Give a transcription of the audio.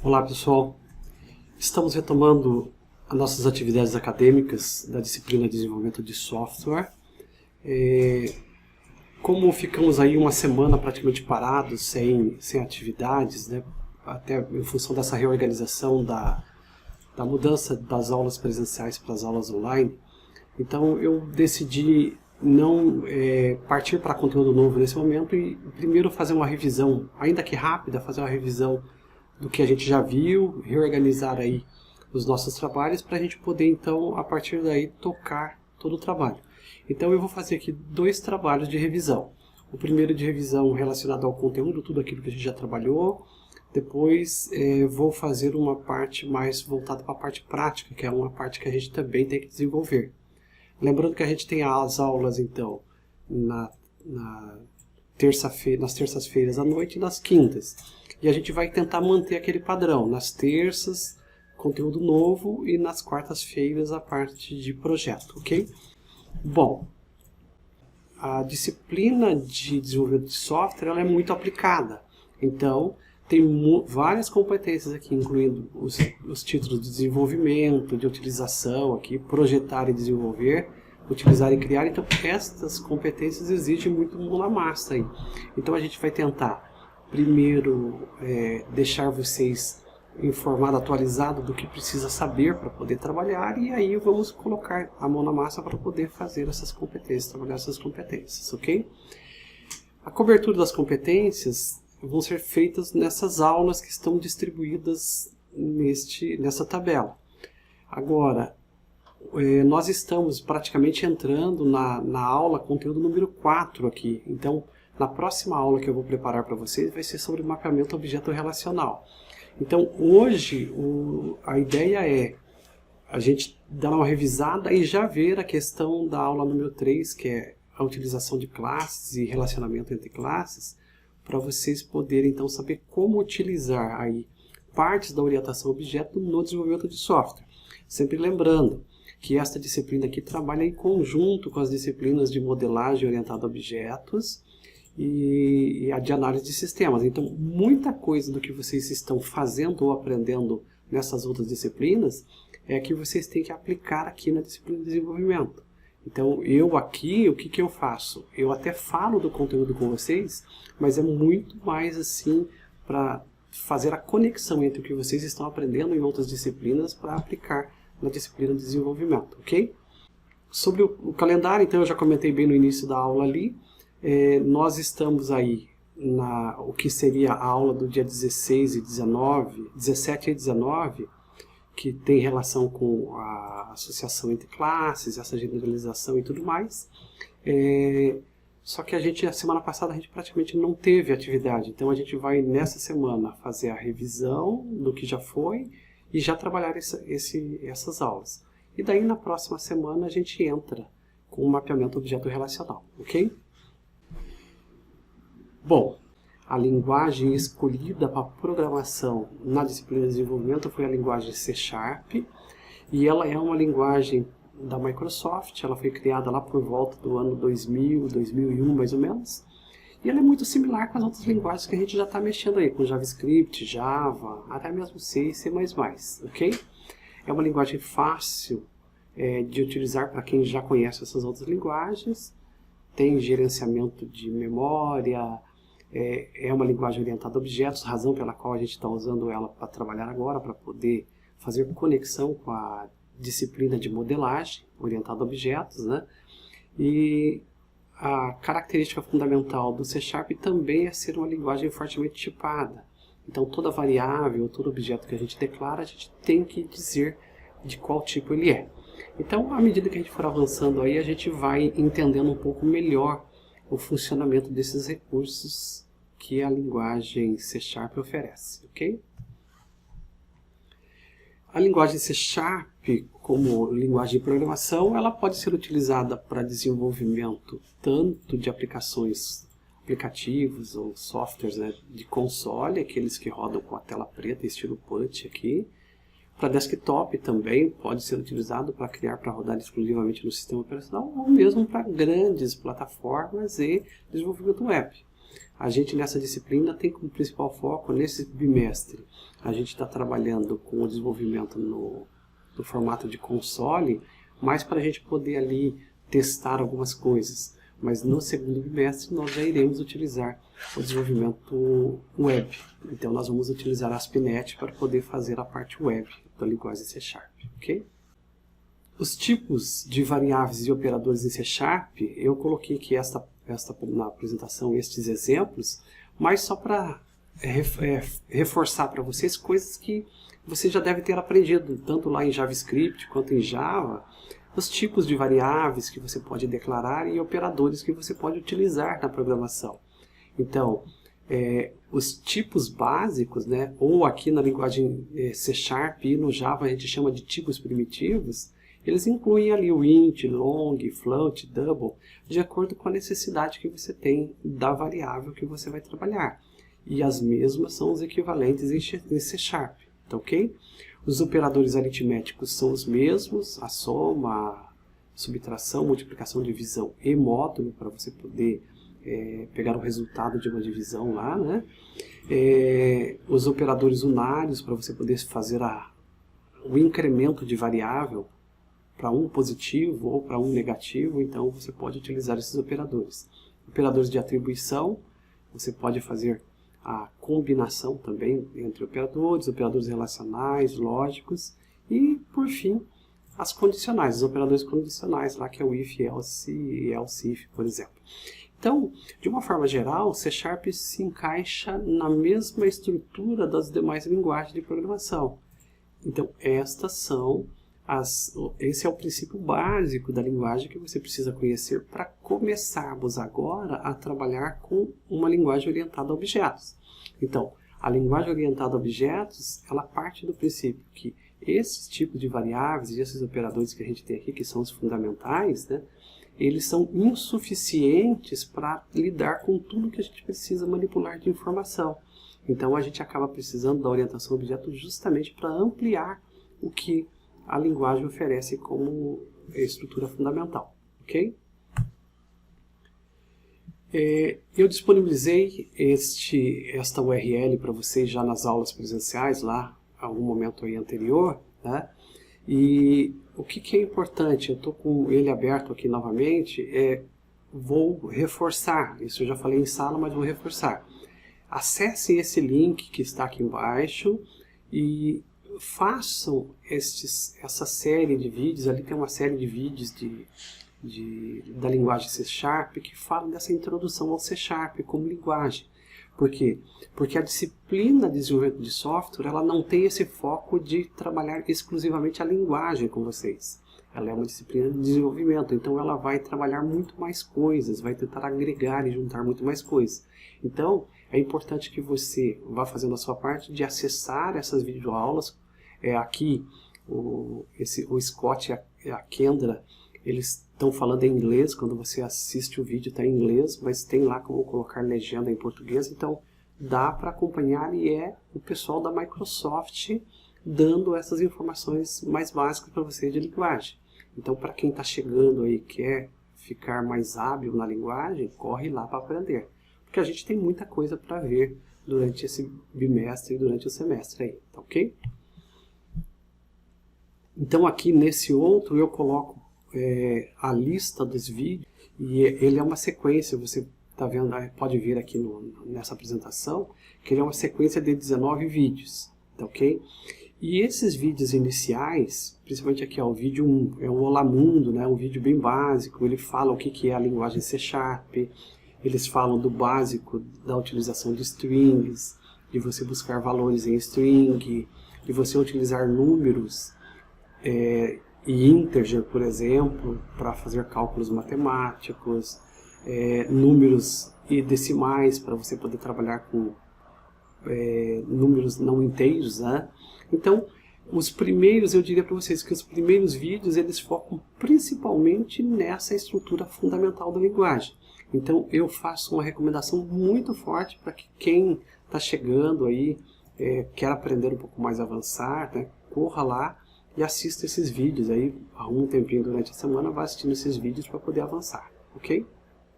Olá pessoal, estamos retomando as nossas atividades acadêmicas da disciplina de desenvolvimento de software. Como ficamos aí uma semana praticamente parados, sem atividades, né, até em função dessa reorganização da mudança das aulas presenciais para as aulas online, então eu decidi não partir para conteúdo novo nesse momento e primeiro fazer uma revisão, ainda que rápida, fazer uma revisão do que a gente já viu, reorganizar aí os nossos trabalhos para a gente poder então a partir daí tocar todo o trabalho. Então eu vou fazer aqui dois trabalhos de revisão. O primeiro de revisão relacionado ao conteúdo, tudo aquilo que a gente já trabalhou. Depois vou fazer uma parte mais voltada para a parte prática, que é uma parte que a gente também tem que desenvolver. Lembrando que a gente tem as aulas então nas terças-feiras à noite e nas quintas. E a gente vai tentar manter aquele padrão. Nas terças, conteúdo novo, e nas quartas-feiras a parte de projeto, ok? Bom, a disciplina de desenvolvimento de software ela é muito aplicada. Então, tem várias competências aqui, incluindo os títulos de desenvolvimento, de utilização, aqui, projetar e desenvolver, utilizar e criar. Então, estas competências exigem muito mão na massa aí. Então, a gente vai tentar primeiro deixar vocês informados, atualizados do que precisa saber para poder trabalhar, e aí vamos colocar a mão na massa para poder fazer essas competências, trabalhar essas competências, ok? A cobertura das competências vão ser feitas nessas aulas que estão distribuídas nessa tabela. Agora, nós estamos praticamente entrando na aula conteúdo número 4 aqui, então na próxima aula que eu vou preparar para vocês vai ser sobre mapeamento objeto relacional. Então hoje a ideia é a gente dar uma revisada e já ver a questão da aula número 3, que é a utilização de classes e relacionamento entre classes, para vocês poderem então saber como utilizar aí partes da orientação a objeto no desenvolvimento de software. Sempre lembrando que esta disciplina aqui trabalha em conjunto com as disciplinas de modelagem orientada a objetos e a de análise de sistemas. Então, muita coisa do que vocês estão fazendo ou aprendendo nessas outras disciplinas é que vocês têm que aplicar aqui na disciplina de desenvolvimento. Então, eu aqui, o que eu faço? Eu até falo do conteúdo com vocês, mas é muito mais assim para fazer a conexão entre o que vocês estão aprendendo em outras disciplinas para aplicar na disciplina de desenvolvimento, ok? Sobre o calendário, então, eu já comentei bem no início da aula ali. Nós estamos aí o que seria a aula do dia 17 e 19, que tem relação com a associação entre classes, essa generalização e tudo mais. Só que a semana passada a gente praticamente não teve atividade, então a gente vai nessa semana fazer a revisão do que já foi e já trabalhar essas aulas. E daí na próxima semana a gente entra com o mapeamento objeto relacional, ok? Bom, a linguagem escolhida para programação na disciplina de desenvolvimento foi a linguagem C#, e ela é uma linguagem da Microsoft. Ela foi criada lá por volta do ano 2000, 2001 mais ou menos, e ela é muito similar com as outras linguagens que a gente já está mexendo aí, com JavaScript, Java, até mesmo C e C++, ok? É uma linguagem fácil de utilizar para quem já conhece essas outras linguagens, tem gerenciamento de memória, é uma linguagem orientada a objetos, razão pela qual a gente está usando ela para trabalhar agora, para poder fazer conexão com a disciplina de modelagem orientada a objetos, né? E a característica fundamental do C# também é ser uma linguagem fortemente tipada. Então toda variável, todo objeto que a gente declara, a gente tem que dizer de qual tipo ele é. Então, à medida que a gente for avançando aí, a gente vai entendendo um pouco melhor o funcionamento desses recursos que a linguagem C# oferece, ok? A linguagem C#, como linguagem de programação, ela pode ser utilizada para desenvolvimento tanto de aplicativos ou softwares, né, de console, aqueles que rodam com a tela preta, estilo punch aqui. Para desktop também pode ser utilizado para criar para rodar exclusivamente no sistema operacional, ou mesmo para grandes plataformas e desenvolvimento web. a gente nessa disciplina tem como principal foco, nesse bimestre, a gente está trabalhando com o desenvolvimento no formato de console, mas para a gente poder ali testar algumas coisas. Mas no segundo bimestre nós já iremos utilizar o desenvolvimento web. Então nós vamos utilizar a ASP.NET para poder fazer a parte web da linguagem C#, ok? Os tipos de variáveis e operadores em C#, eu coloquei aqui na apresentação estes exemplos, mas só para reforçar para vocês coisas que você já deve ter aprendido, tanto lá em JavaScript quanto em Java, os tipos de variáveis que você pode declarar e operadores que você pode utilizar na programação. Então, os tipos básicos, né, ou aqui na linguagem C# e no Java a gente chama de tipos primitivos, eles incluem ali o int, long, float, double, de acordo com a necessidade que você tem da variável que você vai trabalhar. E as mesmas são os equivalentes em C#, tá ok? Os operadores aritméticos são os mesmos, a soma, a subtração, multiplicação, divisão e módulo, para você poder pegar o resultado de uma divisão lá, né? Os operadores unários, para você poder fazer o incremento de variável para um positivo ou para um negativo, então você pode utilizar esses operadores. Operadores de atribuição, você pode fazer a combinação também entre operadores relacionais, lógicos e, por fim, as condicionais, os operadores condicionais, lá que é o if, else e else if, por exemplo. Então, de uma forma geral, C# se encaixa na mesma estrutura das demais linguagens de programação. Então, esse é o princípio básico da linguagem que você precisa conhecer para começarmos agora a trabalhar com uma linguagem orientada a objetos. Então, a linguagem orientada a objetos, ela parte do princípio que esses tipos de variáveis e esses operadores que a gente tem aqui, que são os fundamentais, né, eles são insuficientes para lidar com tudo que a gente precisa manipular de informação. Então, a gente acaba precisando da orientação a objetos justamente para ampliar o que a linguagem oferece como estrutura fundamental, ok? Eu disponibilizei esta URL para vocês já nas aulas presenciais, lá, algum momento aí anterior, né? E o que é importante, eu estou com ele aberto aqui novamente, vou reforçar, isso eu já falei em sala, mas vou reforçar. Acessem esse link que está aqui embaixo e façam essa série de vídeos. Ali tem uma série de vídeos da linguagem C# que falam dessa introdução ao C# como linguagem. Por quê? Porque a disciplina de desenvolvimento de software, ela não tem esse foco de trabalhar exclusivamente a linguagem com vocês. Ela é uma disciplina de desenvolvimento, então ela vai trabalhar muito mais coisas, vai tentar agregar e juntar muito mais coisas. Então, é importante que você vá fazendo a sua parte de acessar essas videoaulas. Aqui, o Scott e a Kendra, eles estão falando em inglês, quando você assiste o vídeo está em inglês, mas tem lá como colocar legenda em português, então dá para acompanhar e é o pessoal da Microsoft dando essas informações mais básicas para você de linguagem. Então, para quem está chegando aí e quer ficar mais hábil na linguagem, corre lá para aprender. Porque a gente tem muita coisa para ver durante esse bimestre e durante o semestre aí, tá ok? Então aqui nesse outro eu coloco a lista dos vídeos e ele é uma sequência, você tá vendo, pode ver aqui nessa apresentação, que ele é uma sequência de 19 vídeos, tá ok? E esses vídeos iniciais, principalmente aqui, ó, o vídeo 1, é o Olá Mundo, né, um vídeo bem básico, ele fala o que é a linguagem C#, eles falam do básico da utilização de strings, de você buscar valores em string, de você utilizar números e integer, por exemplo, para fazer cálculos matemáticos, números e decimais para você poder trabalhar com números não inteiros, né? Então, eu diria para vocês que os primeiros vídeos eles focam principalmente nessa estrutura fundamental da linguagem. Então, eu faço uma recomendação muito forte para que quem está chegando aí, quer aprender um pouco mais avançar, né? Corra lá e assista esses vídeos aí, arruma um tempinho durante a semana, vai assistindo esses vídeos para poder avançar, ok?